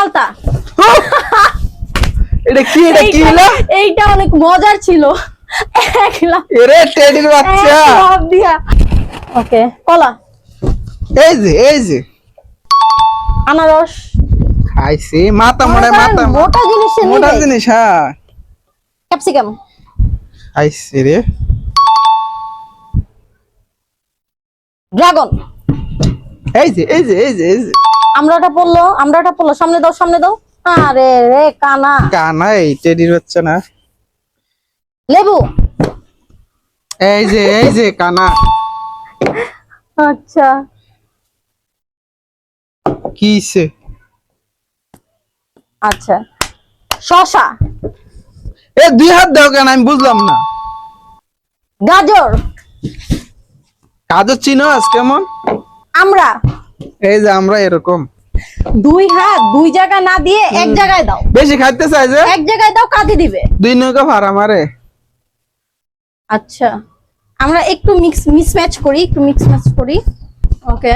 চালতা। এটা কি হলো? এইটা অনেক মজার ছিল। এরে টেডির বাচ্চা। সব দিয়া। ওকে, কলা। এই যে আনারস। খাইছি মাথা মোড়া মোটা জিনিস মোটা জিনিস। হ্যাঁ, ক্যাপসিকাম। খাইছি রে। ড্রাগন। এই যে আমরাটা পড়লো সামনে দাও। আরে রে কানা এই টেডির বাচ্চা না। লেবু। এই যে কানা। আচ্ছা, কিছে? আচ্ছা, শসা। এ দুই হাত দাও কেন? আমি বুঝলাম না। গাজর। কাজের চিনোস কেমন? আমরা। এই যে আমরা এরকম দুই হাত দুই জায়গা না দিয়ে এক জায়গায় দাও। বেশি খাইতে চাই যে এক জায়গায় দাও, কাঁদি দিবে। দুই নৌকা ভাড়া মারে। আচ্ছা, আমরা একটু মিক্স ম্যাচ করি। ওকে,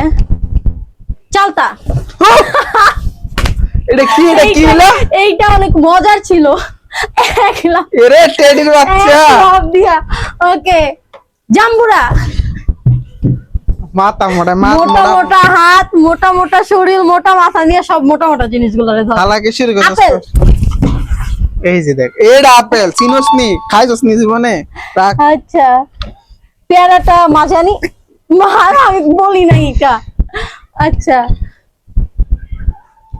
চালতা। এটা কি হলো? এইটা অনেক মজার ছিল। এরে টেডির বাচ্চা। সব দিয়া। ওকে, জাম্বুরা। মাথা মোটা মোটা হাত, মোটা শরীর, মোটা মাথা নিয়ে সব মোটা জিনিসগুলো রে ধর। খালাকে শুরু করছ। আপেল। এই যে দেখ, এটা আপেল চিনোস নি? খাইছস নি জীবনে? রাখ। আচ্ছা, পেয়ারাটা মাঝানি। আমি বলি না এটা। আচ্ছা,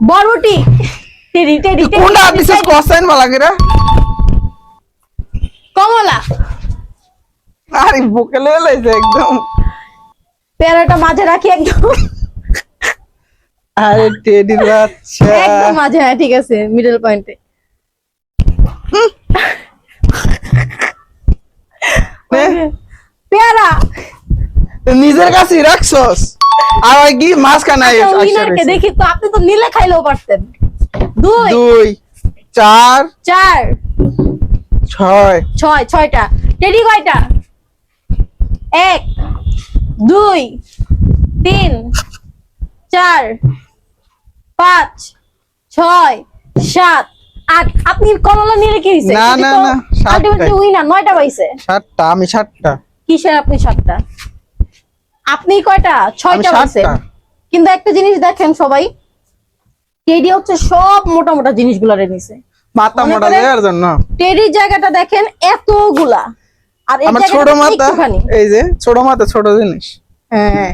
বরবটি। টেডি কোনটা বিশেষ কোশ্চেন বলা গেরা? কমলা। আরে বুকে লইছে একদম। পেয়ারাটা মাঝে রাখি একদম। আরে টেডি বাচ্চা একদম মাঝে। হ্যাঁ, ঠিক আছে, মিডল পয়েন্টে। পেয়ারা নিজের কাছে রাখছস। আর কি মাছ কানাই? উইনারকে দেখি তো, আপনি তো নীলে খাইলেও পারতেন। 2 4 6 ছয়টা। টেডি কয়টা? 1 2 3 4 5 6 7 8। আপনি কমলা নিলে কি হইছে? না আলটিমেটলি উইনার 9টা পাইছে। 7টা, আমি 7টা। কিসের আপনি 7টা? আপনি কয়টা? 6টা পাইছে। 7টা। কিন্তু একটা জিনিস দেখেন সবাই, টেডি হচ্ছে সব মোটা জিনিসগুলো নিছে। মাথা মোটা দেওয়ার জন্য। টেডির জায়গাটা দেখেন এতগুলা, আর এই আমার ছোট জায়গাটা মাথা। একটুখানি। এই যে ছোট মাথা, ছোট জিনিস। হ্যাঁ।